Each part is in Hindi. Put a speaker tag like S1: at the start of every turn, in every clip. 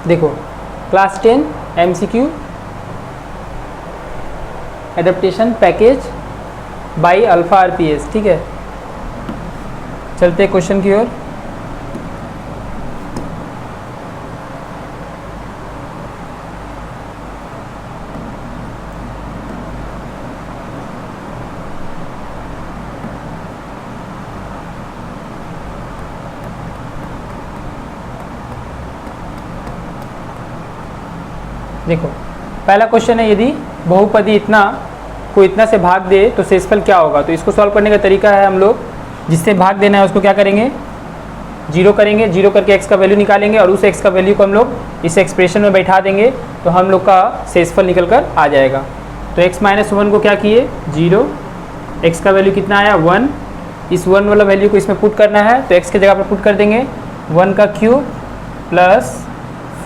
S1: देखो class 10 MCQ adaptation package by alpha RPS। ठीक है, चलते क्वेश्चन की ओर। देखो पहला क्वेश्चन है, यदि बहुपदी इतना को इतना से भाग दे तो शेषफल क्या होगा। तो इसको सॉल्व करने का तरीका है, हम लोग जिससे भाग देना है उसको क्या करेंगे, जीरो करेंगे। जीरो करके x का वैल्यू निकालेंगे और उस x का वैल्यू को हम लोग इस एक्सप्रेशन में बैठा देंगे तो हम लोग का शेषफल निकल कर आ जाएगा। तो x माइनस 1 को क्या किए, 0, x का वैल्यू कितना आया 1, इस 1 वाला वैल्यू को इसमें पुट करना है तो x की जगह पर पुट कर देंगे 1 का क्यूब प्लस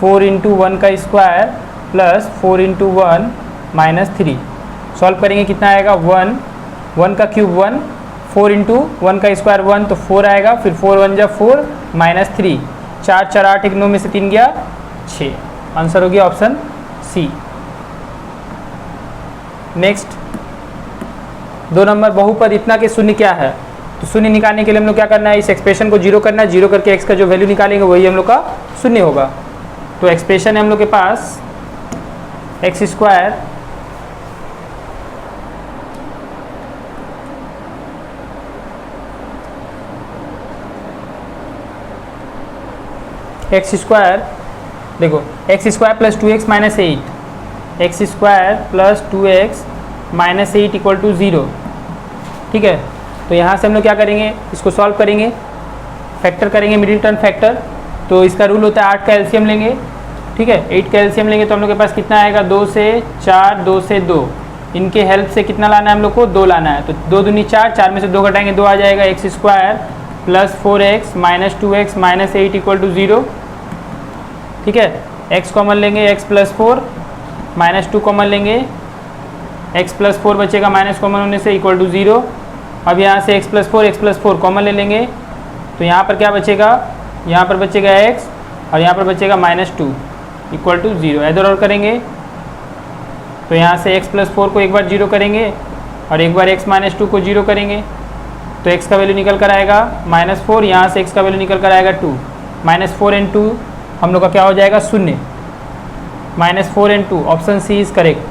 S1: 4 इंटू 1 का square plus 4 into 1 minus 3। Solve करेंगे कितना आएगा 1, 1 का क्यूब 1, 4 इंटू 1 का स्क्वायर 1 तो 4 आएगा, फिर 4 1 जा 4 माइनस 3, 4 4 8 1 9 में से 3 गया 6। आंसर हो गया ऑप्शन सी। नेक्स्ट 2 नंबर, बहुपद इतना के शून्य क्या है। तो शून्य निकालने के लिए हम लोग क्या करना है, इस एक्सप्रेशन को जीरो करना है। जीरो करके x का जो वैल्यू निकालेंगे वही हम लोग का शून्य होगा। तो एक्सप्रेशन है हम लोग के पास x स्क्वायर देखो x square plus 2x minus 8, x square plus 2x minus 8 equal to 0। ठीक है, तो यहाँ से हम लोग क्या करेंगे, इसको सॉल्व करेंगे, फैक्टर करेंगे, मिडिल टर्म फैक्टर। तो इसका रूल होता है 8 का एलसीएम लेंगे। ठीक है, 8 का एलसीएम लेंगे तो हम लोग के पास कितना आएगा, 2 से 4, 2 से 2, इनके हेल्प से कितना लाना है हम लोग को, 2 लाना है। तो 2 दूनी 4, 4 में से 2 घटाएंगे 2 आ जाएगा, x square plus 4x minus 2x minus 8 equal to 0। ठीक है, x कॉमन लेंगे, x प्लस 4 माइनस 2 कॉमन लेंगे, x प्लस 4 बचेगा माइनस कॉमन होने से इक्वल टू 0। अब यहाँ से x प्लस 4 कॉमन ले लेंगे तो यहाँ पर क्या बचेगा, यहाँ पर बचेगा x और यहाँ पर बचेगा माइनस 2 इक्वल टू 0। इधर और करेंगे तो यहाँ से x प्लस 4 को एक बार 0 करेंगे और एक बार x माइनस 2 को 0 करेंगे तो x का वैल्यू निकल कर आएगा माइनस 4, यहाँ से x का वैल्यू निकल कर आएगा 2, माइनस 4 एंड 2 हम लोग का क्या हो जाएगा, शून्य। Minus 4 and 2 option C is correct.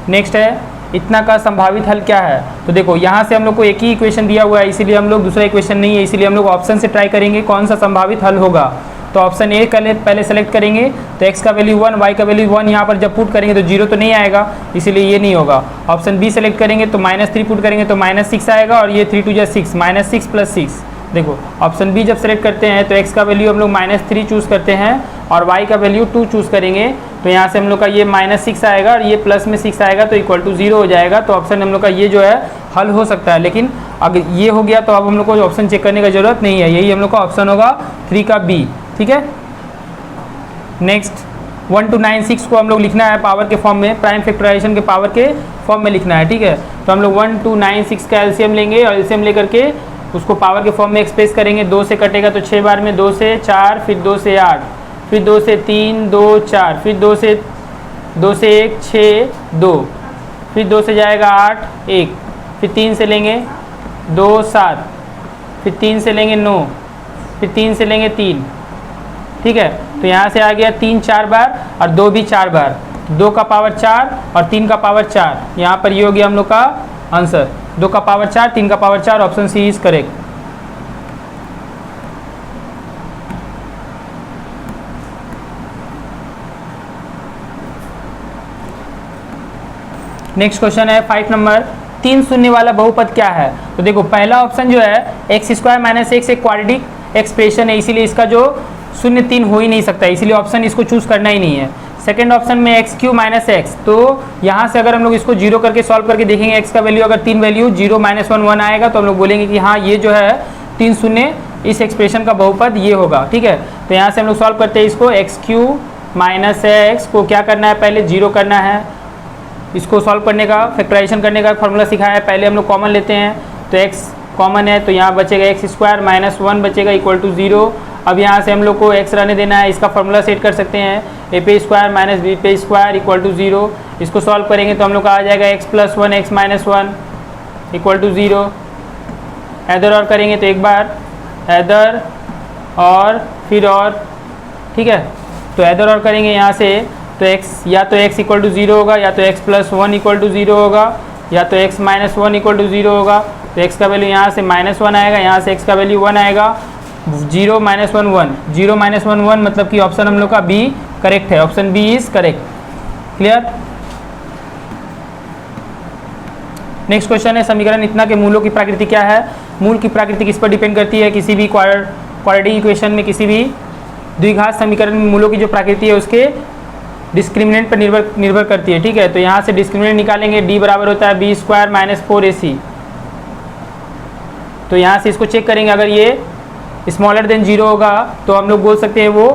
S1: Next है, इतना का संभावित हल क्या है। तो देखो यहाँ से हम लोग को एक ही इक्वेशन दिया हुआ है, इसीलिए हम लोग दूसरा इक्वेशन नहीं है, इसीलिए हम लोग ऑप्शन से ट्राई करेंगे कौन सा संभावित हल होगा। तो ऑप्शन ए पहले सेलेक्ट करेंगे तो x का वैल्यू 1, y का वैल्यू 1, यहाँ पर जब पुट करेंगे तो 0 तो नहीं आएगा, इसीलिए ये नहीं होगा। ऑप्शन बी सेलेक्ट करेंगे तो -3 पुट करेंगे तो -6 आएगा और ये 3 2 जा 6, -6 प्लस 6। देखो ऑप्शन बी जब सेलेक्ट करते हैं तो x का वैल्यू हम लोग -3 चूज़ करते हैं और y का वैल्यू 2 चूज़ करेंगे तो यहाँ से हम लोग का ये -6 आएगा और ये प्लस में 6 आएगा तो इक्वल टू 0 हो जाएगा। तो ऑप्शन हम लोग का ये जो है हल हो सकता है, लेकिन अगर ये हो गया तो अब हम लोग को ऑप्शन चेक करने का जरूरत नहीं है, यही हम लोग का ऑप्शन होगा 3 का बी। ठीक है, नेक्स्ट 1 to 9 6 को हम लोग लिखना है पावर के फॉर्म में, प्राइम फैक्टराइजेशन के पावर के फॉर्म में लिखना है। ठीक है, तो हम लोग 1 to 9 6 का एलसीएम लेंगे और एलसीएम लेकर के उसको पावर के फॉर्म में एक्सप्रेस करेंगे। 2 से कटेगा तो 6 बार में, 2 से 4, फिर 2 से 8, फिर 2 से 3, 2 4, फिर 2 से 1 6 2, फिर 2 से जाएगा 8 1, फिर 3 से लेंगे 2 7, फिर 3 से लेंगे 9, फिर 3 से लेंगे 3। ठीक है, तो यहाँ से आ गया 3 4 बार और 2 भी 4 बार, 2 का पावर 4 और 3 का पावर 4। यहाँ पर ये हो गया हम लोग का आंसर, 2 का पावर 4, 3 का power 4, option C is correct. Next question है 5 नंबर, 3 शून्य वाला बहुपद क्या है। तो देखो पहला ऑप्शन जो है x स्क्वायर माइनस x एक क्वाड्रेटिक एक्सप्रेशन है, इसीलिए इसका जो 0 3 हो ही नहीं सकता, इसीलिए ऑप्शन इसको चूज करना ही नहीं है। सेकेंड ऑप्शन में एक्स क्यू माइनस एक्स, तो यहाँ से अगर हम लोग इसको जीरो करके सॉल्व करके देखेंगे एक्स का वैल्यू अगर 3 वैल्यू 0 -1 1 आएगा तो हम लोग बोलेंगे कि हाँ ये जो है 3 शून्य इस एक्सप्रेशन का बहुपद ये होगा। ठीक है, तो यहाँ से हम लोग सॉल्व करते हैं इसको, एक्स क्यू माइनस एक्स को क्या करना है पहले 0 करना है। इसको सॉल्व करने का फैक्टराइजेशन करने का फॉर्मूला सिखाया है, पहले हम लोग कॉमन लेते हैं तो x कॉमन है तो यहाँ बचेगा एक्स स्क्वायर -1 बचेगा इक्वल टू 0 अब यहाँ से हम लोग को x रहने देना है, इसका फॉर्मूला सेट कर सकते हैं ए पे स्क्वायर माइनस बी पे स्क्वायर इक्वल टू 0। इसको सॉल्व करेंगे तो हम लोग का आ जाएगा x plus 1 x minus 1 equal to 0। इधर और करेंगे तो एक बार इधर और फिर और, ठीक है। तो इधर और करेंगे यहाँ से तो x या तो x इक्वल टू 0 होगा, या तो x प्लस 1 इक्वल टू 0 होगा, या तो x माइनस 1 इक्वल टू 0 होगा। तो x का वैल्यू यहाँ से -1 आएगा, यहाँ से x का वैल्यू 1 आएगा। 0 माइनस 1 1, 0 माइनस 1 1, मतलब कि ऑप्शन हम लोग का बी करेक्ट है। Option B is correct. Clear. Next question है समीकरण इतना के मूलों की प्रकृति क्या है। मूल की प्रकृति किस पर डिपेंड करती है। किसी भी क्वाड्रेटिक इक्वेशन में, किसी भी द्विघात समीकरण में मूलों की जो प्रकृति है उसके डिस्क्रिमिनेंट पर निर्भर करती है, ठीक है। तो यहाँ से डिस्क्रिमिनेंट निकालेंगे, डी बराबर होता है बी स्क्वायर माइनस 4ac। तो यहाँ से इसको चेक करेंगे, अगर ये स्मॉलर देन 0 होगा तो हम लोग बोल सकते हैं वो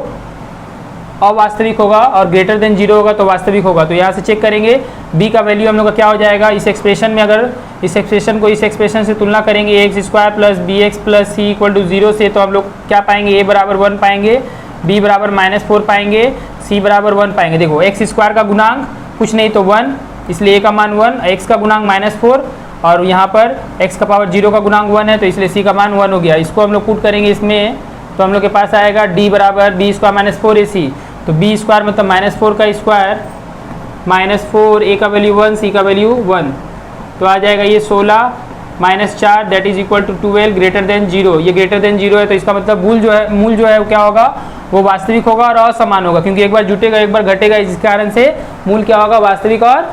S1: अवास्तविक होगा, और ग्रेटर देन 0 होगा तो वास्तविक होगा। तो यहाँ से चेक करेंगे b का वैल्यू हम लोग का क्या हो जाएगा इस एक्सप्रेशन में। अगर इस एक्सप्रेशन को इस एक्सप्रेशन से तुलना करेंगे X square plus B X plus C equal to 0 से, तो हम लोग क्या पाएंगे, a बराबर 1 पाएंगे, b बराबर -4 पाएंगे, c बराबर 1 पाएंगे। देखो एक्स स्क्वायर का गुणांक कुछ नहीं तो 1, इसलिए a का मान 1, x का गुणांक -4, और यहाँ पर x का पावर 0 का गुणांक 1 है, तो इसलिए c का मान 1 हो गया। इसको हम लोग पुट करेंगे इसमें, तो हम लोग के पास आएगा d बराबर b स्क्वायर माइनस 4ac। तो b स्क्वायर मतलब -4 का स्क्वायर -4, a का वैल्यू 1, c का वैल्यू 1, तो आ जाएगा ये 16 -4 that is equal to 12 greater than 0। ये ग्रेटर देन 0 है, तो इसका मतलब मूल जो है वो क्या होगा, वो वास्तविक होगा और असमान होगा, क्योंकि एक बार जुटेगा एक बार घटेगा, इस कारण से मूल क्या होगा, वास्तविक और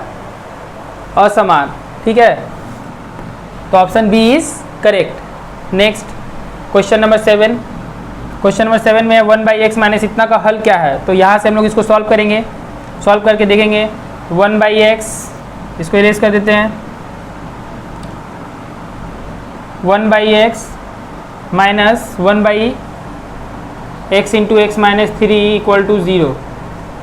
S1: असमान, ठीक है। तो option B is correct. Next question number 7। Question number 7 में 1/x माइनस इतना का हल क्या है। तो यहाँ से हम लोग इसको सॉल्व करेंगे, सॉल्व करके देखेंगे। 1/x इसको इरेज कर देते हैं, 1/x minus 1/x into X minus 3 equal to 0,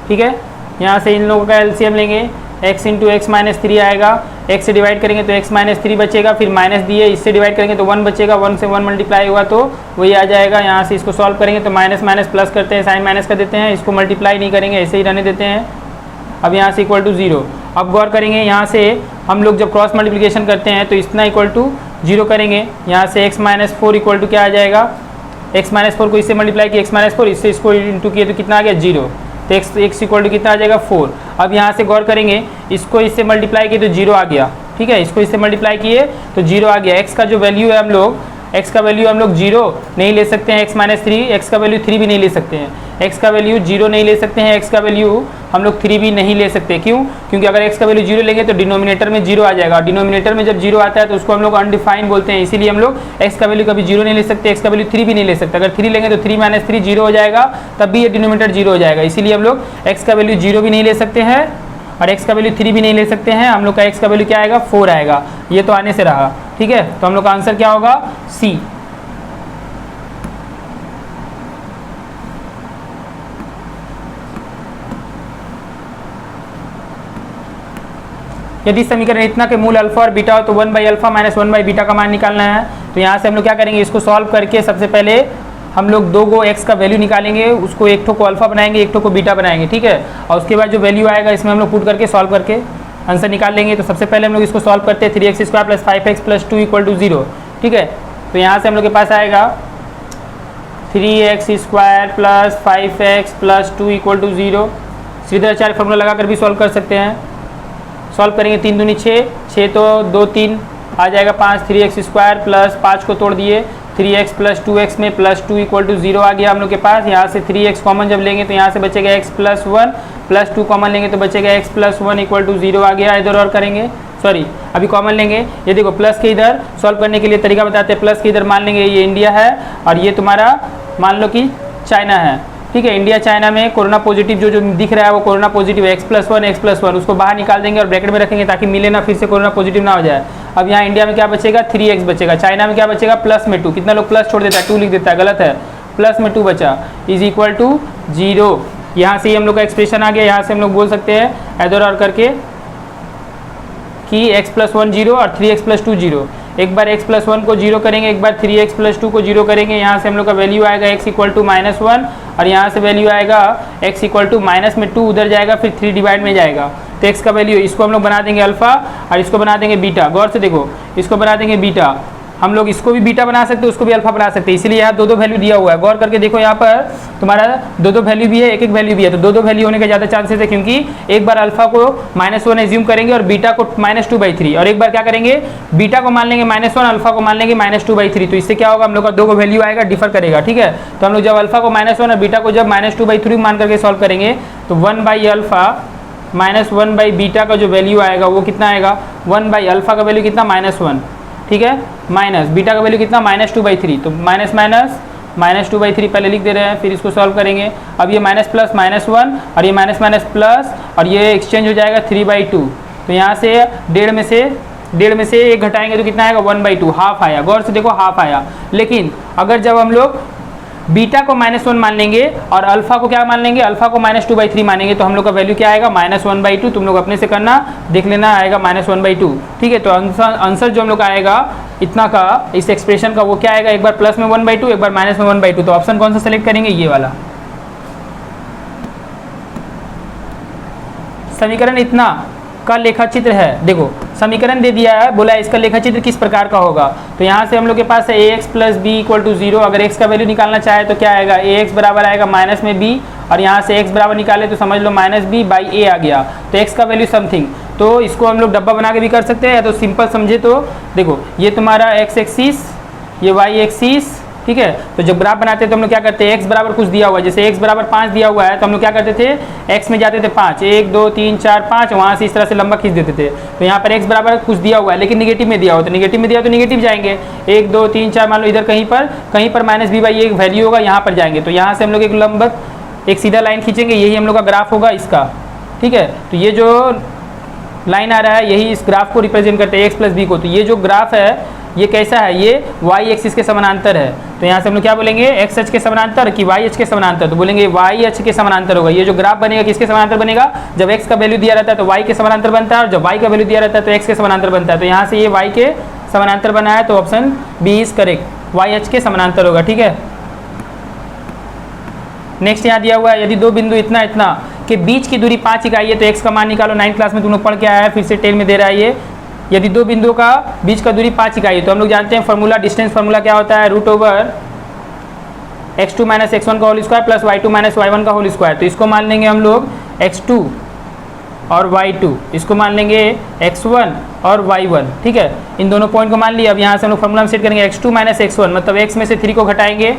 S1: ठीक है। यहाँ से इन लोगों का एलसीएम लेंगे, x इंटू एक्स माइनस 3 आएगा, x से डिवाइड करेंगे तो x माइनस 3 बचेगा, फिर माइनस दिए इससे डिवाइड करेंगे तो 1 बचेगा, 1 से 1 मल्टीप्लाई हुआ तो वही आ जाएगा। यहाँ से इसको सॉल्व करेंगे तो माइनस माइनस प्लस करते हैं, साइन माइनस कर देते हैं, इसको मल्टीप्लाई नहीं करेंगे, ऐसे ही रहने देते हैं। अब यहाँ से इक्वल टू 0। अब गौर करेंगे, यहाँ से हम लोग जब क्रॉस मल्टीप्लिकेशन करते हैं तो इतना इक्वल टू 0 करेंगे। यहाँ से x माइनस 4 इक्वल टू क्या आ जाएगा, x माइनस 4 को इससे मल्टीप्लाई किया, x माइनस 4 इससे इसको इंटू किए तो कितना आ गया 0, तो x इक्वल टू कितना आ जाएगा 4। अब यहाँ से गौर करेंगे, इसको इससे मल्टीप्लाई किए तो 0 आ गया, ठीक है। इसको इससे मल्टीप्लाई किए तो 0 आ गया। x का जो वैल्यू है x का वैल्यू हम लोग 0 नहीं ले सकते हैं, x माइनस 3, x का वैल्यू 3 भी नहीं ले सकते हैं, x का वैल्यू 0 नहीं ले सकते हैं, x का वैल्यू हम लोग 3 भी नहीं ले सकते। क्यों? क्योंकि अगर x का वैल्यू 0 लेंगे तो डिनोमिनेटर में 0 आ जाएगा, डिनोमिनेटर में जब 0 आता है तो उसको हम लोग अनडिफाइंड बोलते हैं, इसीलिए हम लोग x का वैल्यू कभी 0 नहीं ले सकते, x का वैल्यू 3 भी नहीं ले सकते। अगर 3 लेंगे तो 3 माइनस 3 0 हो जाएगा, तब भी ये डिनोमिनेटर 0 हो जाएगा, इसीलिए हम लोग x का वैल्यू 0 भी नहीं ले सकते हैं और x का वैल्यू 3 भी नहीं ले सकते हैं। हम लोग का x का वैल्यू क्या आएगा 4 आएगा, ये तो आने से रहा, ठीक है। तो हम लोग का आंसर क्या होगा सी। यदि समीकरण इतना के मूल अल्फा और बीटा हो तो 1/अल्फा माइनस 1/बीटा का मान निकालना है। तो यहाँ से हम लोग क्या करेंगे, इसको सॉल्व करके सबसे पहले हम लोग 2 गो x का वैल्यू निकालेंगे, उसको एक ठो को अल्फा बनाएंगे, एक ठो को बीटा बनाएंगे, ठीक है। और उसके बाद जो वैल्यू आएगा इसमें हम लोग पुट करके सॉल्व करके आंसर निकाल लेंगे। तो सबसे पहले हम लोग इसको सॉल्व करते हैं, 3x square plus 5x plus 2 equal to 0, ठीक है। तो यहाँ से हम लोग के पास आएगा 3x square plus 5x plus 2 equal to 0। सीधाचार्य फॉर्मूला लगा कर भी सॉल्व कर सकते हैं। सॉल्व करेंगे 3 दूनी 6, 6 तो 2 3 आ जाएगा 5, 3x स्क्वायर प्लस 5 को तोड़ दिए 3x प्लस 2x में प्लस 2 इक्वल टू 0 आ गया हम लोग के पास। यहाँ से 3x कॉमन जब लेंगे तो यहाँ से बचेगा x प्लस 1 प्लस 2 कॉमन लेंगे तो बचेगा x प्लस 1 इक्वल टू 0 आ गया। इधर और करेंगे, सॉरी अभी कॉमन लेंगे, ये देखो प्लस के इधर सॉल्व करने के लिए तरीका बताते हैं। प्लस के इधर मान लेंगे ये इंडिया है और ये तुम्हारा मान लो कि चाइना है, ठीक है। इंडिया चाइना में कोरोना पॉजिटिव जो दिख रहा है वो कोरोना पॉजिटिव है, x+1 उसको बाहर निकाल देंगे और ब्रैकेट में रखेंगे ताकि मिले ना, फिर से कोरोना पॉजिटिव ना हो जाए। अब यहाँ इंडिया में क्या बचेगा 3x बचेगा, चाइना में क्या बचेगा प्लस में 2, कितना लोग प्लस छोड़ देता है 2 लिख देता है, गलत है, प्लस में 2 बचा इज इक्वल टू 0। यहाँ से हम लोग का एक्सप्रेशन आ गया। यहाँ से हम लोग बोल सकते हैं इधर और करके कि x+1 0 और 3x+2 0। एक बार x प्लस 1 को जीरो करेंगे, एक बार 3x प्लस 2 को जीरो करेंगे। यहाँ से हम लोग का वैल्यू आएगा x इक्वल टू -1 और यहाँ से वैल्यू आएगा x इक्वल टू माइनस में 2 उधर जाएगा, फिर 3 डिवाइड में जाएगा। तो x का वैल्यू, इसको हम लोग बना देंगे अल्फा और इसको बना देंगे बीटा। गौर से देखो, इसको बना देंगे बीटा, हम लोग इसको भी बीटा बना सकते हैं, उसको भी अल्फा बना सकते हैं, इसीलिए यहाँ दो दो वैल्यू दिया हुआ है। गौर करके देखो, यहाँ पर तुम्हारा दो दो वैल्यू भी है, एक एक वैल्यू भी है, तो दो दो वैल्यू होने के ज़्यादा चांसेस है, क्योंकि एक बार अल्फा को -1 एज्यूम करेंगे और बीटा को -2/3, और एक बार क्या करेंगे, बीटा को मान लेंगे -1, अल्फा को मान लेंगे -2/3। तो इससे क्या होगा, हम लोग का दो को वैल्यू आएगा, डिफर करेगा, ठीक है। तो हम लोग जब अल्फा को -1 और बीटा को जब -2/3 मान करके सॉल्व करेंगे तो 1/अल्फा -1/बीटा का जो वैल्यू आएगा वो कितना आएगा, 1/अल्फा का वैल्यू कितना, -1, ठीक है, माइनस बीटा का वैल्यू कितना, -2/3। तो माइनस माइनस -2/3 पहले लिख दे रहे हैं, फिर इसको सॉल्व करेंगे। अब ये माइनस प्लस -1 और ये माइनस माइनस प्लस और ये एक्सचेंज हो जाएगा 3/2। तो यहाँ से डेढ़ में से एक घटाएंगे तो कितना आएगा, 1/2, हाफ आया। गौर से देखो, हाफ आया। लेकिन अगर जब हम लोग बीटा को -1 मान लेंगे और अल्फा को क्या मान लेंगे, अल्फा को -2/3 मानेंगे, तो हम लोग का वैल्यू क्या आएगा, -1/2। तुम लोग अपने से करना, देख लेना, आएगा -1/2, ठीक है। तो आंसर जो हम लोग का आएगा इतना का, इस एक्सप्रेशन का, वो क्या आएगा, एक बार प्लस में 1/2, एक बार माइनस में 1/2। तो ऑप्शन कौन सा सेलेक्ट करेंगे, ये वाला। समीकरण इतना का लेखा चित्र है, देखो समीकरण दे दिया है, बोला इसका लेखा चित्र किस प्रकार का होगा। तो यहाँ से हम लोग के पास है ax plus B equal to 0। अगर x का वैल्यू निकालना चाहे तो क्या आएगा, ax बराबर आएगा माइनस में b, और यहाँ से x बराबर निकाले तो समझ लो -b/a आ गया। तो x का वैल्यू समथिंग, तो इसको हम लोग डब्बा बना के भी कर सकते हैं, या तो सिंपल समझे तो देखो, ये तुम्हारा x एक्सिस, ये y एक्सिस, ठीक है। तो जब ग्राफ बनाते हैं तो हम लोग क्या करते हैं, x बराबर कुछ दिया हुआ है, जैसे x बराबर 5 दिया हुआ है तो हम लोग क्या करते थे, x में जाते थे 5, 1 2 3 4 5, वहाँ से इस तरह से लंबा खींच देते थे। तो यहाँ पर x बराबर कुछ दिया हुआ है लेकिन निगेटिव में दिया हुआ, तो निगेटिव में दिया तो निगेटिव जाएंगे, 1 2 3 4, मान लो इधर कहीं पर -b/a एक वैल्यू होगा, यहाँ पर जाएंगे। तो यहाँ से हम लोग एक लंबक, एक सीधा लाइन खींचेंगे, यही हम लोग का ग्राफ होगा इसका, ठीक है। तो ये जो लाइन आ रहा है यही इस ग्राफ को रिप्रेजेंट करते हैं, x प्लस बी को। तो ये जो ग्राफ है ये कैसा है, ये y एक्सिस के समानांतर है। तो यहाँ से हम लोग क्या बोलेंगे, x अक्ष के समानांतर कि y अक्ष के समानांतर, तो बोलेंगे y अक्ष के समानांतर होगा। ये जो ग्राफ बनेगा किसके समानांतर बनेगा, जब x का वैल्यू दिया रहता है तो y के समानांतर बनता है, और जब y का वैल्यू दिया रहता है तो x के समानांतर बनता है। तो यहाँ से ये y के समानांतर बना है, तो option B is correct, y अक्ष के समानांतर होगा, ठीक है। नेक्स्ट यहाँ दिया हुआ है, यदि दो बिंदु इतना इतना के बीच की दूरी 5 इकाई है तो x का मान निकालो। 9th क्लास में तुम लोग पढ़ के आया है, फिर से टेल में दे रहा है ये। यदि दो बिंदुओं का बीच का दूरी 5 इकाई है तो हम लोग जानते हैं फॉर्मूला, डिस्टेंस फार्मूला क्या होता है, √x2 - x1 का whole square plus y2 - y1 का होल स्क्वायर। तो इसको मान लेंगे हम लोग x2 और y2, इसको मान लेंगे x1 और y1, ठीक है। इन दोनों पॉइंट को मान लिया। अब यहाँ से हम लोग फॉर्मूला में सेट करेंगे, x2 - x1 मतलब x में से 3 को घटाएंगे,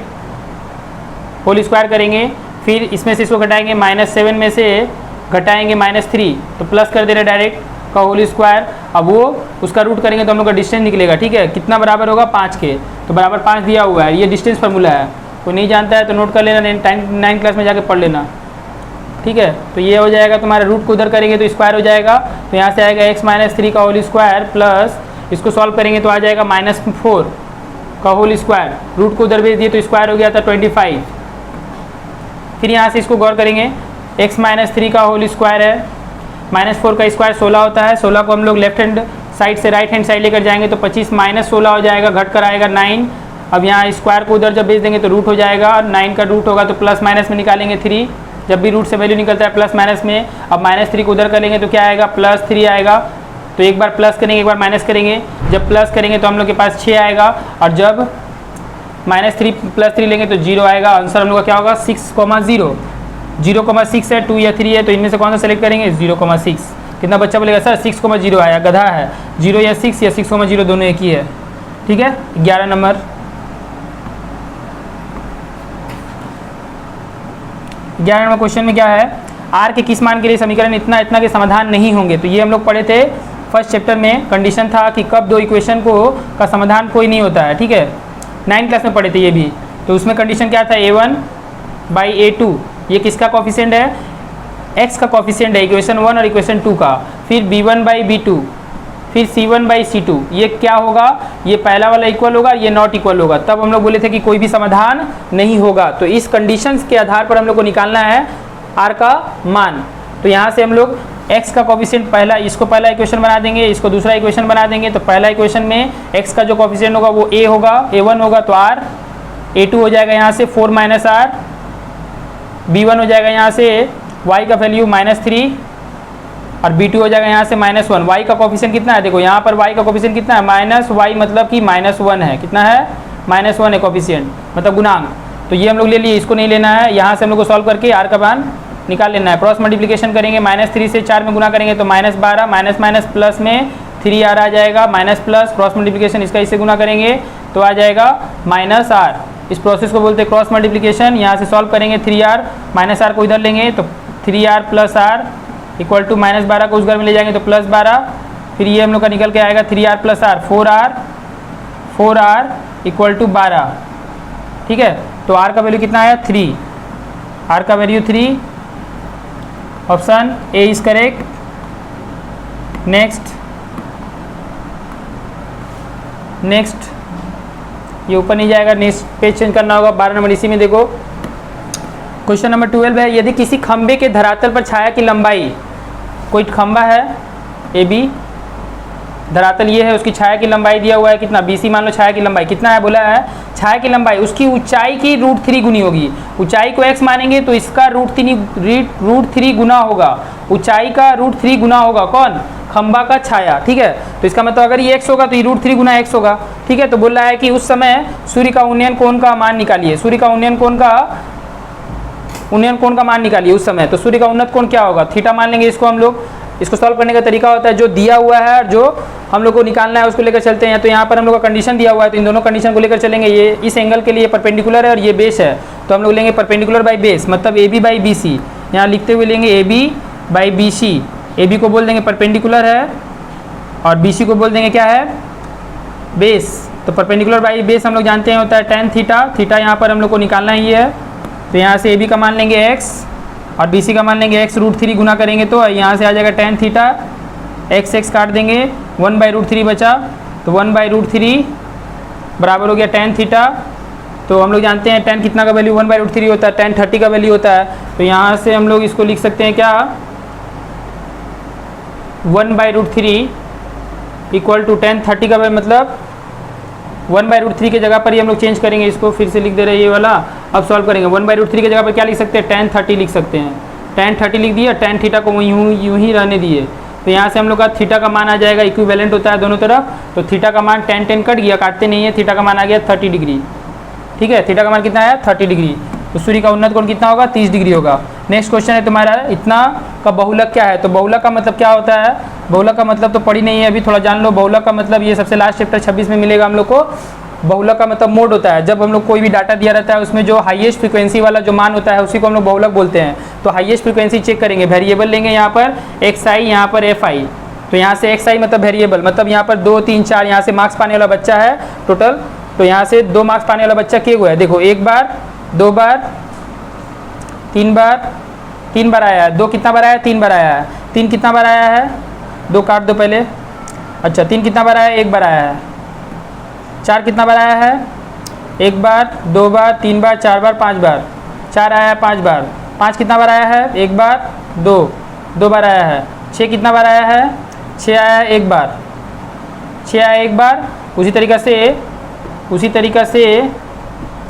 S1: होल स्क्वायर करेंगे, फिर इसमें से इसको घटाएंगे, -7 में से घटाएंगे -3, तो प्लस कर दे रहे डायरेक्ट का होल स्क्वायर। अब वो उसका रूट करेंगे तो हम लोग का डिस्टेंस निकलेगा, ठीक है। कितना बराबर होगा, 5 के, तो बराबर 5 दिया हुआ है, ये डिस्टेंस फार्मूला है। कोई नहीं जानता है तो नोट कर लेना, 9th क्लास में जाके पढ़ लेना, ठीक है। तो ये हो जाएगा तुम्हारा, रूट को उधर करेंगे तो स्क्वायर हो जाएगा। तो यहाँ से आएगा x - 3 का होल स्क्वायर प्लस, इसको सॉल्व करेंगे तो आ जाएगा -4 का होल स्क्वायर, रूट को उधर भेज दिए तो स्क्वायर हो गया था 25। फिर यहाँ से इसको गौर करेंगे, x - 3 का होल स्क्वायर है, -4 का स्क्वायर 16 होता है, 16 को हम लोग लेफ्ट हैंड साइड से राइट हैंड साइड लेकर जाएंगे तो 25 - 16 हो जाएगा, घट कर आएगा 9। अब यहाँ स्क्वायर को उधर जब भेज देंगे तो रूट हो जाएगा, 9 का रूट होगा तो प्लस माइनस में निकालेंगे 3, जब भी रूट से वैल्यू निकलता है प्लस माइनस में। अब -3 को उधर करेंगे तो क्या आएगा, +3 आएगा। तो एक बार प्लस करेंगे, एक बार माइनस करेंगे, जब प्लस करेंगे तो हम लोग के पास 6 आएगा, और जब -3 + 3 लेंगे तो 0 आएगा। आंसर हम लोग का क्या होगा, 6,0, 0,6 है, 2 या 3 है, तो इनमें से कौन सा सेलेक्ट करेंगे, 0,6। कितना बच्चा बोलेगा सर 6,0 आया, गधा है, 0 या 6 या 6,0 दोनों एक ही है, ठीक है। 11 नंबर, 11 नंबर क्वेश्चन में क्या है, आर के किस मान के लिए समीकरण इतना इतना के समाधान नहीं होंगे। तो ये हम लोग पढ़े थे फर्स्ट चैप्टर में, कंडीशन था कि कब दो इक्वेशन का समाधान कोई नहीं होता है, ठीक है। 9th क्लास में पढ़े थे ये भी। तो उसमें कंडीशन क्या था, a1/a2, ये किसका कॉफिशिएंट है, x का कॉफिशिएंट है, इक्वेशन 1 और इक्वेशन 2 का। फिर b1/b2, फिर c1/c2, ये क्या होगा, ये पहला वाला इक्वल होगा, ये नॉट इक्वल होगा, तब हम लोग बोले थे कि कोई भी समाधान नहीं होगा। तो इस कंडीशंस के आधार पर हम लोग को निकालना है आर का मान। तो यहाँ से हम लोग x का कोफिशिएंट पहला, इसको पहला इक्वेशन बना देंगे, इसको दूसरा इक्वेशन बना देंगे। तो पहला इक्वेशन में x का जो कोफिशिएंट होगा वो a होगा, a1 होगा तो r, a2 हो जाएगा यहाँ से 4 माइनस r, b1 हो जाएगा यहाँ से y का वैल्यू -3 और b2 हो जाएगा यहाँ से -1। y का कोफिशिएंट कितना है, देखो यहाँ पर y का कोफिशिएंट कितना है, -y मतलब कि -1 है। कितना है, -1 है कोफिशिएंट, मतलब गुणांक। तो ये हम लोग ले लिए, इसको नहीं लेना है। यहाँ से हम लोग को सॉल्व करके r का मान निकाल लेना है। क्रॉस मल्टीप्लिकेशन करेंगे, -3 से 4 में गुना करेंगे तो -12, माइनस माइनस प्लस में 3r आ जाएगा, माइनस प्लस क्रॉस मल्टीप्लिकेशन इसका इससे गुना करेंगे तो आ जाएगा -r। इस प्रोसेस को बोलते हैं क्रॉस मल्टीप्लिकेशन। यहाँ से सॉल्व करेंगे 3r, -r को इधर लेंगे तो 3r plus r equal to -12 को उस घर में ले जाएंगे तो +12, फिर ये हम लोग का निकल के आएगा 3r plus r 4r equal to 12। ठीक है, तो r का वैल्यू कितना आया 3, r का value 3, option A is correct. Next ये ऊपर नहीं जाएगा, नेक्स्ट पेज चेंज करना होगा। 12 नंबर इसी में देखो, क्वेश्चन नंबर 12 है, यदि किसी खंबे के धरातल पर छाया की लंबाई, कोई खंबा है ए बी, धरातल ये है, उसकी छाया की लंबाई दिया हुआ है कितना, BC मान लो। छाया की लंबाई कितना है बोला है, छाया की लंबाई उसकी ऊंचाई की √3 गुनी होगी। ऊंचाई को x मानेंगे तो इसका √3 गुना होगा, ऊंचाई का √3 गुना होगा कौन, खंबा का छाया। ठीक है, तो इसका मतलब अगर ये x होगा तो ये √3 गुना x होगा। ठीक है, तो बोल रहा है कि उस समय सूर्य का उन्नयन कोण का मान निकालिए, सूर्य का उन्नयन कोण का मान निकालिए उस समय। तो सूर्य का उन्नत कोण क्या होगा, थीटा मान लेंगे इसको हम लोग। इसको सॉल्व करने का तरीका होता है, जो दिया हुआ है और जो हम लोग को निकालना है उसको लेकर चलते हैं। तो यहाँ पर हम लोग का कंडीशन दिया हुआ है तो इन दोनों कंडीशन को लेकर चलेंगे। ये इस एंगल के लिए परपेंडिकुलर है और ये बेस है, तो हम लोग लेंगे परपेंडिकुलर बाई बेस, मतलब AB बाई BC। यहाँ लिखते हुए लेंगे AB बाई BC। AB को बोल देंगे परपेंडिकुलर है और BC को बोल देंगे क्या है, बेस। तो परपेंडिकुलर बाई बेस हम लोग जानते हैं होता है tan थीटा। थीटा यहाँ पर हम लोग को निकालना ही है, तो यहाँ से AB का मान लेंगे x और BC का मान लेंगे x, √3 गुना करेंगे तो यहाँ से आ जाएगा tan थीटा, x काट देंगे, 1/√3 बचा, तो 1/√3 बराबर हो गया tan थीटा। तो हम लोग जानते हैं tan कितना का वैल्यू 1/√3 होता है, tan 30 का वैल्यू होता है। तो यहाँ से हम लोग इसको लिख सकते हैं क्या, 1/√3 इक्वल टू tan 30 का वैल्यू, मतलब 1/√3 के जगह पर ही हम लोग चेंज करेंगे, इसको फिर से लिख दे रहे हैं ये वाला। अब सॉल्व करेंगे, 1/√3 के जगह पर क्या लिख सकते हैं, tan 30 लिख सकते हैं। tan 30 लिख दिया, tan थीटा को यूँ ही रहने दिए। तो यहाँ से हम लोग का थीटा का मान आ जाएगा, इक्विवेलेंट होता है दोनों तरफ। तो थीटा का मान tan कट गया, काटते नहीं है, थीटा का मान आ गया 30 डिग्री। ठीक है, थीटा का मान कितना है 30 डिग्री। तो सूर्य का उन्नत कोण कितना होगा, 30 डिग्री होगा। नेक्स्ट क्वेश्चन है तुम्हारा, इतना का बहुलक क्या है। तो बहुलक का मतलब क्या होता है, बहुलक का मतलब तो पढ़ी नहीं है अभी, थोड़ा जान लो। बहुलक का मतलब ये सबसे लास्ट चैप्टर 26 में मिलेगा हम लोग को। बहुलक का मतलब मोड होता है, जब हम लोग कोई भी डाटा दिया रहता है उसमें जो हाईएस्ट फ्रीक्वेंसी वाला जो मान होता है उसी को हम लोग बहुलक बोलते हैं। तो हाईएस्ट फ्रीक्वेंसी चेक करेंगे, वेरिएबल लेंगे यहाँ पर xi, यहाँ पर fi। तो यहाँ से xi मतलब वेरिएबल, मतलब यहाँ पर 2 3 4 यहाँ से मार्क्स पाने वाला बच्चा है टोटल। तो यहाँ से 2 मार्क्स पाने वाला बच्चा के हुआ है, देखो 1 बार 2 बार 3 बार आया है। 2 कितना बार आया है, 3 बार आया है। 3 कितना बार आया है, 2 काट दो पहले। अच्छा, 3 कितना बार आया है, 1 बार आया है। 4 कितना बार आया है, 1 बार 2 बार 3 बार 4 बार 5 बार। 4 आया है 5 बार। 5 कितना बार आया है, 1 बार 2 बार आया है। 6 कितना बार आया है, 6 आया है 1 बार। 6 आया 1 बार। उसी तरीक़ा से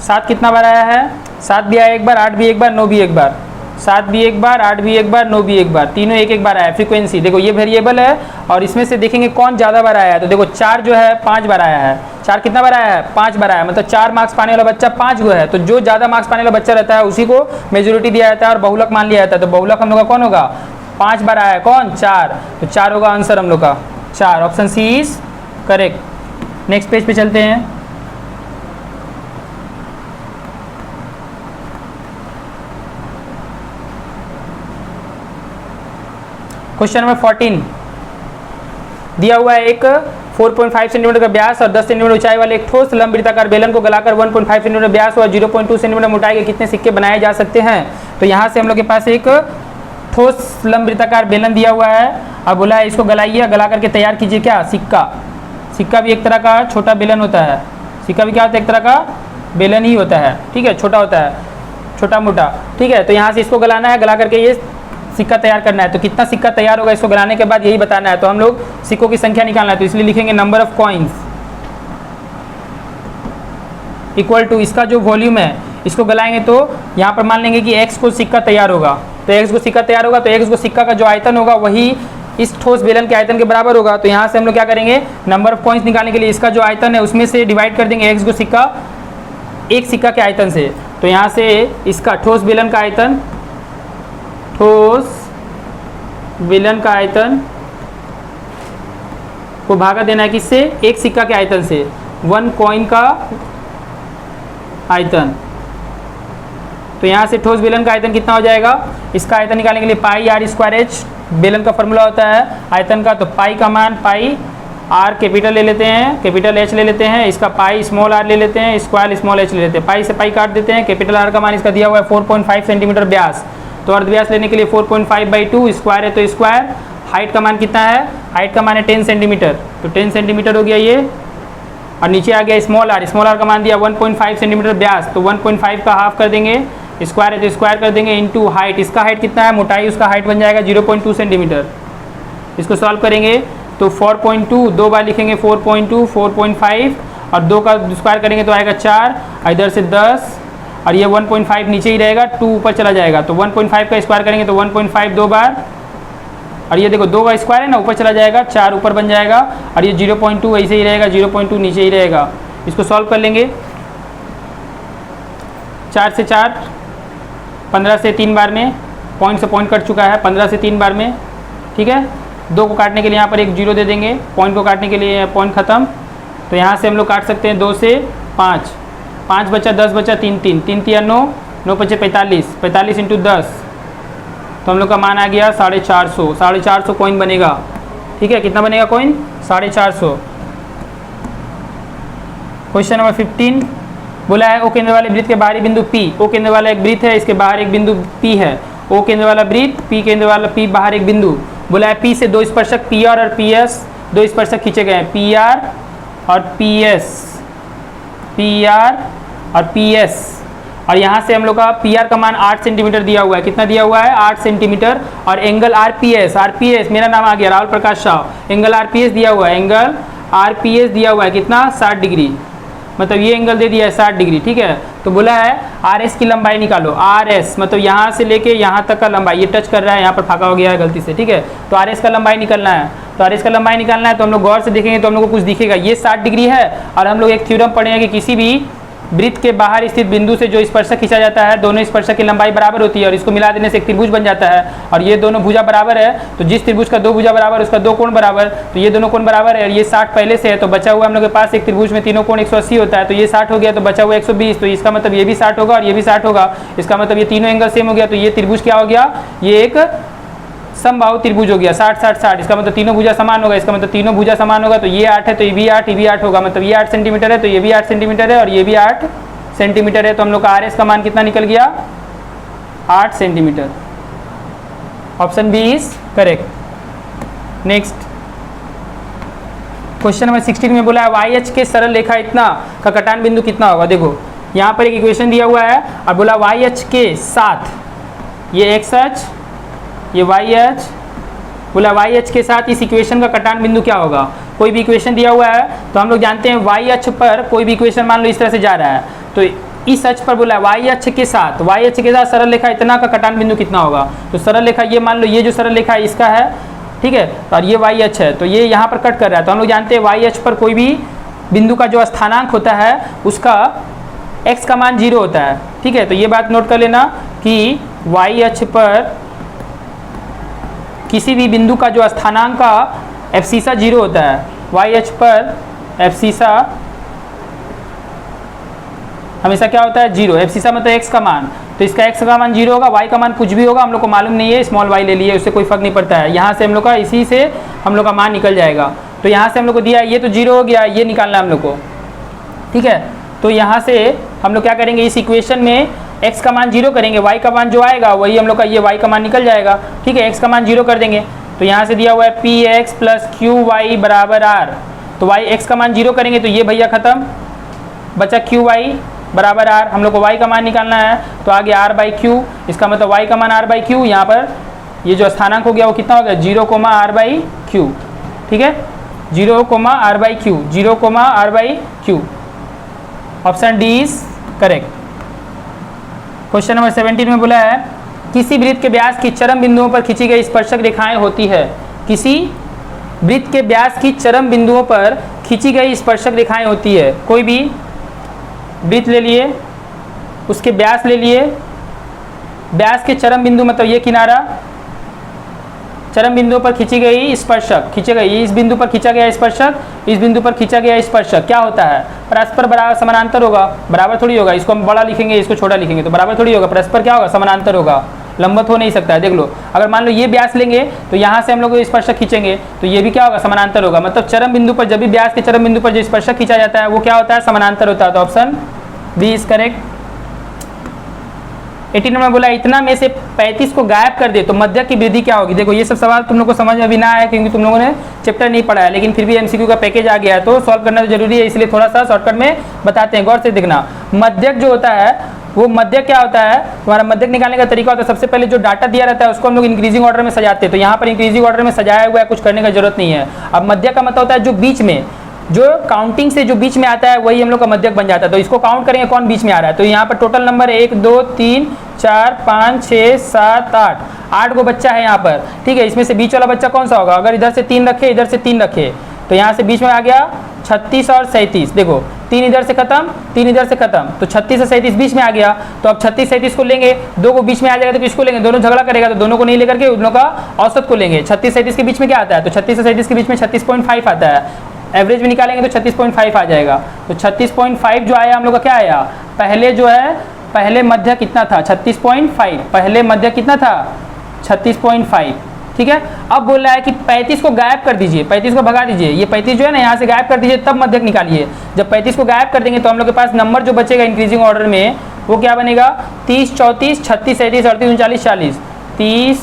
S1: 7 कितना बार आया है, 7 भी आया 1 बार, 8 भी 1 बार, 9 भी 1 बार। 7 भी 1 बार, 8 भी 1 बार, 9 भी 1 बार, तीनों 1 बार आया है। फ्रीक्वेंसी देखो ये वेरिएबल है और इसमें से देखेंगे कौन ज़्यादा बार आया है। तो देखो 4 जो है 5 बार आया है। 4 कितना बार आया है, 5 बार आया है, मतलब 4 मार्क्स पाने वाला बच्चा 5 गो है। तो जो ज़्यादा मार्क्स पाने वाला बच्चा रहता है उसी को मेजोरिटी दिया जाता है और बहुलक मान लिया जाता है। तो बहुलक हम लोग का कौन होगा, 5 बार आया है कौन, 4। तो 4 होगा आंसर हम लोग का, 4। Option C is correct. Next page पे चलते हैं। क्वेश्चन नंबर 14 दिया हुआ है, एक 4.5 सेंटीमीटर का व्यास और 10 सेंटीमीटर ऊंचाई वाले एक ठोस लंबवृत्ताकार बेलन को गलाकर 1.5 सेंटीमीटर व्यास और 0.2 सेंटीमीटर मोटाई के कितने सिक्के बनाए जा सकते हैं। तो यहाँ से हम लोग के पास एक ठोस लंबवृत्ताकार बेलन दिया हुआ है। अब बोला है इसको गलाइए, गला करके तैयार कीजिए क्या, सिक्का। सिक्का भी एक तरह का छोटा बेलन होता है। सिक्का भी क्या होता है, एक तरह का बेलन ही होता है। ठीक है, छोटा होता है, छोटा मोटा। ठीक है, तो यहाँ से इसको गलाना है, गला करके ये सिक्का तैयार करना है, तो कितना सिक्का तैयार होगा इसको गलाने के बाद यही बताना है। तो हम लोग सिक्कों की संख्या निकालना है, तो इसलिए लिखेंगे number of coins equal to इसका जो वॉल्यूम है, इसको गलाएंगे तो यहाँ पर मान लेंगे कि x को सिक्का तैयार होगा, तो x को सिक्का तैयार होगा, तो x को सिक्का का जो आयतन होगा वही इस ठोस बेलन के आयतन के बराबर होगा। तो यहाँ से हम लोग क्या करेंगे, नंबर ऑफ कॉइन्स निकालने के लिए इसका जो आयतन है उसमें से डिवाइड कर देंगे x को सिक्का, एक सिक्का के आयतन से। तो यहाँ से इसका ठोस बेलन का आयतन, ठोस बेलन का आयतन को भागा देना है किससे, एक सिक्का के आयतन से, 1 कॉइन का आयतन। तो यहाँ से ठोस बेलन का आयतन कितना हो जाएगा, इसका आयतन निकालने के लिए पाई आर स्क्वायर एच बेलन का फॉर्मूला होता है आयतन का। तो पाई का मान, पाई आर कैपिटल ले लेते हैं, कैपिटल एच ले लेते हैं, इसका पाई स्मॉल आर ले लेते हैं, स्क्वायर स्मॉल एच ले लेते हैं, पाई से पाई काट देते हैं। कैपिटल आर का मान इसका दिया हुआ है 4.5 सेंटीमीटर व्यास, तो अर्धव्यास लेने के लिए 4.5/2, स्क्वायर है तो स्क्वायर। हाइट का मान कितना है, हाइट का मान है 10 सेंटीमीटर, तो 10 सेंटीमीटर हो गया ये। और नीचे आ गया स्मॉल आर का मान दिया 1.5 सेंटीमीटर व्यास, तो 1.5 का हाफ कर देंगे, स्क्वायर है तो स्क्वायर कर देंगे, इनटू हाइट, इसका हाइट कितना है, मोटाई उसका हाइट बन जाएगा 0.2 सेंटीमीटर। इसको सॉल्व करेंगे तो 4.2 दो बार लिखेंगे, 4.2, 4.5 और 2 का स्क्वायर करेंगे तो आएगा 4, इधर से 10 और ये 1.5 नीचे ही रहेगा, 2 ऊपर चला जाएगा। तो 1.5 का स्क्वायर करेंगे तो 1.5 दो बार, और ये देखो 2 का स्क्वायर है ना, ऊपर चला जाएगा, 4 ऊपर बन जाएगा, और ये 0.2 ऐसे ही रहेगा, 0.2 नीचे ही रहेगा। इसको सॉल्व कर लेंगे, 4 से 4, 15 से 3 बार में, पॉइंट से पॉइंट कट चुका है, 15 से 3 बार में, ठीक है। 2 को काटने के लिए यहाँ पर एक 0 दे देंगे, पॉइंट को काटने के लिए पॉइंट खत्म। तो यहाँ से हम लोग काट सकते हैं 2 से 5, 5 बचा, 10 बचा, 3 3 3 3 9, 9 5 45, 45 इंटू 10, तो हम लोग का मान आ गया 450, 450 कॉइन बनेगा, ठीक है। कितना बनेगा कॉइन, 450। क्वेश्चन नंबर 15 बोला है ओ केंद्र वाले वृत्त के बाहरी बिंदु P, ओ केंद्र वाला एक वृत्त है, इसके बाहर एक बिंदु P है, ओ केंद्र वाला वृत्त, P केंद्र वाला, P बाहर एक बिंदु। बोला है P से 2 स्पर्शक PR और PS, 2 स्पर्शक खींचे गए हैं, PR और PS, PR और PS। और यहाँ से हम लोग का PR का मान 8 सेंटीमीटर दिया हुआ है, कितना दिया हुआ है, 8 सेंटीमीटर। और एंगल RPS मेरा नाम आ गया राहुल प्रकाश शाह, एंगल RPS दिया हुआ है, एंगल RPS दिया हुआ है कितना, 60 डिग्री, मतलब ये एंगल दे दिया है 60 डिग्री, ठीक है। तो बोला है RS की लंबाई निकालो, RS मतलब यहाँ से लेके यहाँ तक का लंबाई, ये टच कर रहा है, यहाँ पर फाका हो गया है गलती से, ठीक है। तो RS का लंबाई निकालना है, तो RS का लंबाई निकालना है, तो हम लोग गौर से देखेंगे तो हम लोग को कुछ दिखेगा, ये 60 डिग्री है। और हम लोग एक थ्योरम पढ़े हैं कि किसी भी वृत्त के बाहर स्थित बिंदु से जो स्पर्शक खींचा जाता है, दोनों स्पर्शक की लंबाई बराबर होती है, और इसको मिला देने से एक त्रिभुज बन जाता है। और ये दोनों भुजा बराबर है, तो जिस त्रिभुज का 2 भुजा बराबर उसका 2 कोण बराबर, तो ये दोनों कोण बराबर है, और ये 60 पहले से है, तो बचा हुआ हम लोग के पास एक त्रिभुज में तीनों कोण 180 होता है, तो ये 60 हो गया, तो बचा हुआ 120, तो इसका मतलब ये भी 60 होगा और ये भी 60 होगा, इसका मतलब ये तीनों एंगल सेम हो गया। तो ये त्रिभुज क्या हो गया, ये एक समबाहु त्रिभुज हो गया, 60 60 60, इसका मतलब तीनों भुजा समान होगा, इसका मतलब तीनों भुजा समान होगा, तो ये 8 है तो ये भी 8, ये भी 8 होगा, मतलब ये 8 सेंटीमीटर है तो ये भी 8 सेंटीमीटर है और ये भी 8 सेंटीमीटर है। तो हम लोग का RS का मान कितना निकल गया, 8 centimetre. Option B is correct. Next question number 16 में बोला है YH के सरल रेखा इतना का कटान बिंदु कितना होगा। देखो यहाँ पर एक इक्वेशन दिया हुआ है और बोला YH के साथ, ये XH, ये YH, बोला YH के साथ इस इक्वेशन का कटान बिंदु क्या होगा। कोई भी इक्वेशन दिया हुआ है तो हम लोग जानते हैं YH पर कोई भी इक्वेशन मान लो इस तरह से जा रहा है, तो इस अक्ष पर बोला YH के साथ सरल रेखा इतना का कटान बिंदु कितना होगा। तो सरल रेखा ये मान लो, ये जो सरल रेखा है इसका है, ठीक है, और ये YH है, तो ये यहाँ पर कट कर रहा है, तो हम लोग जानते हैं YH पर कोई भी बिंदु का जो स्थानांक होता है उसका x का मान 0 होता है, ठीक है। तो ये बात नोट कर लेना कि YH पर किसी भी बिंदु का जो स्थानांक का एब्सिसा 0 होता है, YH पर एब्सिसा हमेशा क्या होता है, 0। एब्सिसा मतलब x का मान, तो इसका x का मान 0 होगा, y का मान कुछ भी होगा, हम लोग को मालूम नहीं है, स्मॉल y ले लिए, उससे कोई फर्क नहीं पड़ता है। यहाँ से हम लोग का इसी से हम लोग का मान निकल जाएगा। तो यहाँ से हम लोग को दिया ये तो 0 हो गया, ये निकालना है हम लोग को, ठीक है। तो यहाँ से हम लोग क्या करेंगे, इस इक्वेशन में x का मान 0 करेंगे, y का मान जो आएगा वही हम लोग का ये y का मान निकल जाएगा, ठीक है। x का मान 0 कर देंगे, तो यहाँ से दिया हुआ है px प्लस qy बराबर r, तो x का मान 0 करेंगे तो ये भैया खत्म, बचा qy बराबर r, हम लोग को y का मान निकालना है, तो आगे r बाई क्यू, इसका मतलब y का मान r बाई क्यू, यहाँ पर ये जो स्थानांक हो गया वो कितना हो गया 0,r/q, ठीक है 0,r/q, 0,r/q। Option D is correct. Question number 17 में बोला है किसी वृत्त के व्यास की चरम बिंदुओं पर खींची गई स्पर्शक रेखाएं होती है। किसी वृत्त के व्यास की चरम बिंदुओं पर खींची गई स्पर्शक रेखाएं होती है। कोई भी वृत्त ले लिए, उसके व्यास ले लिए, व्यास के चरम बिंदु मतलब ये किनारा, चरम बिंदु पर खींची गई स्पर्शक, खींचे गई इस बिंदु पर खींचा गया स्पर्शक, इस बिंदु पर खींचा गया स्पर्शक क्या होता है परस्पर बराबर समानांतर होगा। बराबर थोड़ी होगा, इसको हम बड़ा लिखेंगे इसको छोटा लिखेंगे तो बराबर थोड़ी होगा, परस्पर क्या होगा समानांतर होगा, लंबवत हो नहीं सकता है। देख लो अगर मान लो ये व्यास लेंगे तो यहाँ से हम लोग स्पर्शक खींचेंगे तो ये भी क्या होगा समानांतर होगा। मतलब चरम बिंदु पर जब भी व्यास के चरम बिंदु पर जो स्पर्शक खींचा जाता है वो क्या होता है समानांतर होता है। तो option B is correct. 18 number बोला इतना में से 35 को गायब कर दे तो मध्यक की वृद्धि क्या होगी। देखो ये सब सवाल तुम लोग को समझ में अभी ना आया क्योंकि तुम लोगों ने चैप्टर नहीं पढ़ा है, लेकिन फिर भी एमसीक्यू का पैकेज आ गया है तो सॉल्व करना तो जरूरी है, इसलिए थोड़ा सा शॉर्टकट में बताते हैं, गौर से देखना। मध्यक जो होता है वो मध्यक क्या होता है, तुम्हारा मध्यक निकालने का तरीका होता है सबसे पहले जो डाटा दिया रहता है उसको हम लोग इंक्रीजिंग ऑर्डर में सजाते हैं। तो यहाँ पर इंक्रीजिंग ऑर्डर में सजाया हुआ है, कुछ करने का जरूरत नहीं है। अब मध्यक का मतलब होता है जो बीच में, जो काउंटिंग से जो बीच में आता है वही हम लोग का मध्यक बन जाता है। तो इसको काउंट करेंगे कौन बीच में आ रहा है। तो यहाँ पर टोटल नंबर 1 2 3 4 5 6 7 8 गो बच्चा है यहाँ पर, ठीक है। इसमें से बीच वाला बच्चा कौन सा होगा, अगर इधर से 3 रखे इधर से 3 रखे तो यहाँ से बीच में आ गया 36 और 37। देखो 3 इधर से खत्म 3 इधर से खत्म तो 36 और 37 बीच में आ गया। तो अब 36 37 को लेंगे, 2 को बीच में आ जाएगा तो किसको लेंगे, दोनों झगड़ा करेगा तो दोनों को नहीं लेकर के उन लोगों का औसत को लेंगे। 36 37 के बीच में क्या आता है, तो 36 और 37 के बीच में 36.5 आता है, एवरेज में निकालेंगे तो 36.5 आ जाएगा। तो 36.5 जो आया हम लोग का क्या आया, पहले जो है पहले मध्य कितना था 36.5, पहले मध्य कितना था 36.5, ठीक है। अब बोल रहा है कि 35 को गायब कर दीजिए, 35 को भगा दीजिए, ये 35 जो है ना यहाँ से गायब कर दीजिए तब मध्यक निकालिए। जब 35 को गायब कर देंगे तो हम लोग के पास नंबर जो बचेगा इंक्रीजिंग ऑर्डर में वो क्या बनेगा 30 34 36 37 38 39 40, 30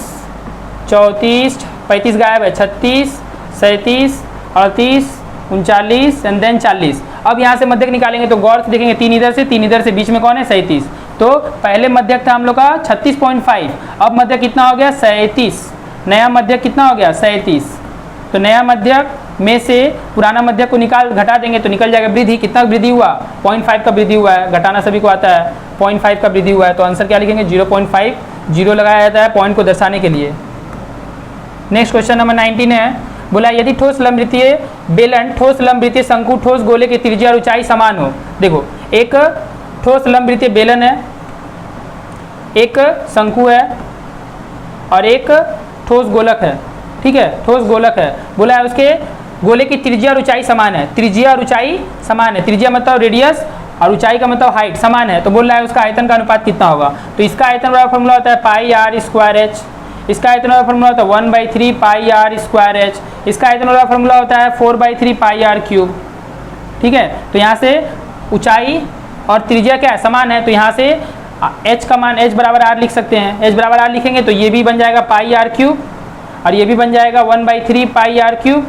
S1: 34 35 गायब है 36 37 38 39 एंड देन 40। अब यहाँ से मध्यक निकालेंगे तो गौर से देखेंगे 3 इधर से 3 इधर से, बीच में कौन है 37। तो पहले मध्यक था हम लोग का 36.5, अब मध्यक कितना हो गया 37, नया मध्यक कितना हो गया 37। तो नया मध्यक में से पुराना मध्यक को घटा देंगे तो निकल जाएगा वृद्धि। कितना वृद्धि हुआ 0.5 का वृद्धि हुआ है, घटाना सभी को आता है, 0.5 का वृद्धि हुआ है। तो आंसर क्या लिखेंगे 0.5, 0 लगाया जाता है पॉइंट को दर्शाने के लिए। नेक्स्ट क्वेश्चन नंबर 19 है, बोला यदि ठोस लंबवृत्तीय बेलन, ठोस लंबवृत्तीय शंकु, ठोस गोले की त्रिज्या और ऊंचाई समान हो। देखो एक ठोस लंबवृत्तीय बेलन है, एक शंकु है और एक ठोस गोलक है, ठीक है, ठोस गोलक है। बोला है उसके गोले की त्रिज्या और ऊंचाई समान है, त्रिज्या और ऊंचाई समान है, त्रिज्या मतलब रेडियस और ऊंचाई का मतलब हाइट समान है। तो बोल रहा है उसका आयतन का अनुपात कितना होगा। तो इसका आयतन बराबर फॉर्मूला होता है पाई आर स्क्वायर एच, इसका आयतन वाला फॉर्मूला होता है 1/3 पाई आर स्क्वायर एच, इसका आयतन वाला फॉर्मूला होता है 4/3 पाई आर क्यूब, ठीक है। तो यहाँ से ऊंचाई और त्रिज्या क्या है समान है, तो यहाँ से h का मान h बराबर r लिख सकते हैं। h बराबर r लिखेंगे तो ये भी बन जाएगा पाई आर क्यूब और ये भी बन जाएगा 1/3 पाई आर क्यूब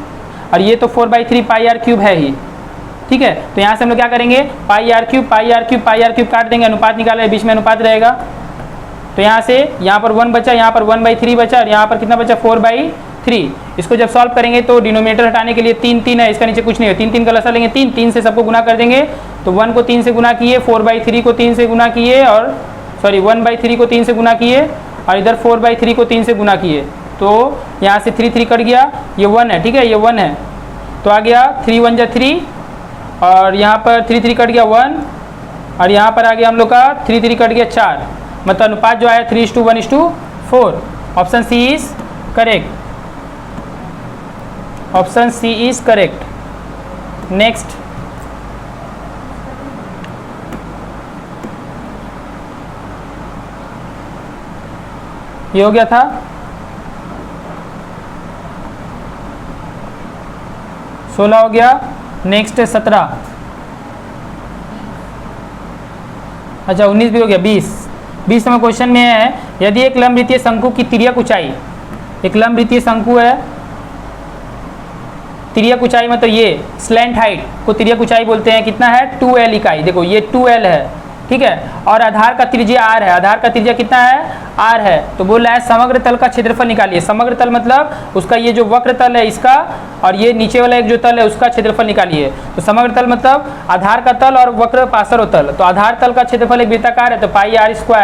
S1: और ये तो 4/3 पाई आर क्यूब है ही, ठीक है। तो यहाँ से हम लोग क्या करेंगे pi r cube pi r cube pi r cube काट देंगे, अनुपात निकाले बीच में अनुपात रहेगा। तो यहाँ से यहाँ पर 1 बचा, यहाँ पर 1/3 बचा और यहाँ पर कितना बचा 4/3। इसको जब सॉल्व करेंगे तो डिनोमिनेटर हटाने के लिए 3 3 है, इसका नीचे कुछ नहीं है, 3 3 का लसा लेंगे 3 3 से सबको गुना कर देंगे। तो 1 को 3 से गुना किए, 4/3 को 3 से गुना किए और 1/3 को 3 से गुना किए और इधर 4/3 को 3 से गुना किए। तो यहाँ से 3 3 कट गया, ये 1 है, ठीक है, ये 1 है। तो आ गया 3 1 जा 3 और यहाँ पर 3 3 कट गया 1 और यहाँ पर आ गया हम लोग का 3 3 कट गया 4, मतलब अनुपात जो आया 3:1:4। Option C is correct, option C is correct. Next ये हो गया था 16 हो गया। नेक्स्ट 17, अच्छा 19 भी हो गया। 20 नंबर क्वेश्चन में है यदि एक लंबवृत्तीय शंकु की तिर्यक ऊंचाई, एक लंबवृत्तीय शंकु है, तिर्यक ऊंचाई मतलब ये स्लैंट हाइट को तिर्यक ऊंचाई बोलते हैं, कितना है 2L इकाई। देखो ये 2L है, ठीक है। और आधार का त्रिज्या r है, आधार का त्रिज्या कितना है, r है। तो बोल रहा है समग्र तल का क्षेत्रफल निकालिए। समग्र तल मतलब उसका ये जो वक्र तल है इसका, और ये नीचे वाला एक जो तल है उसका क्षेत्रफल निकालिए। तो समग्र तल मतलब आधार का तल और वक्र पार्श्व तल। तो आधार तल का क्षेत्रफल एक वृत्ताकार है, तो पाई r स्क्वायर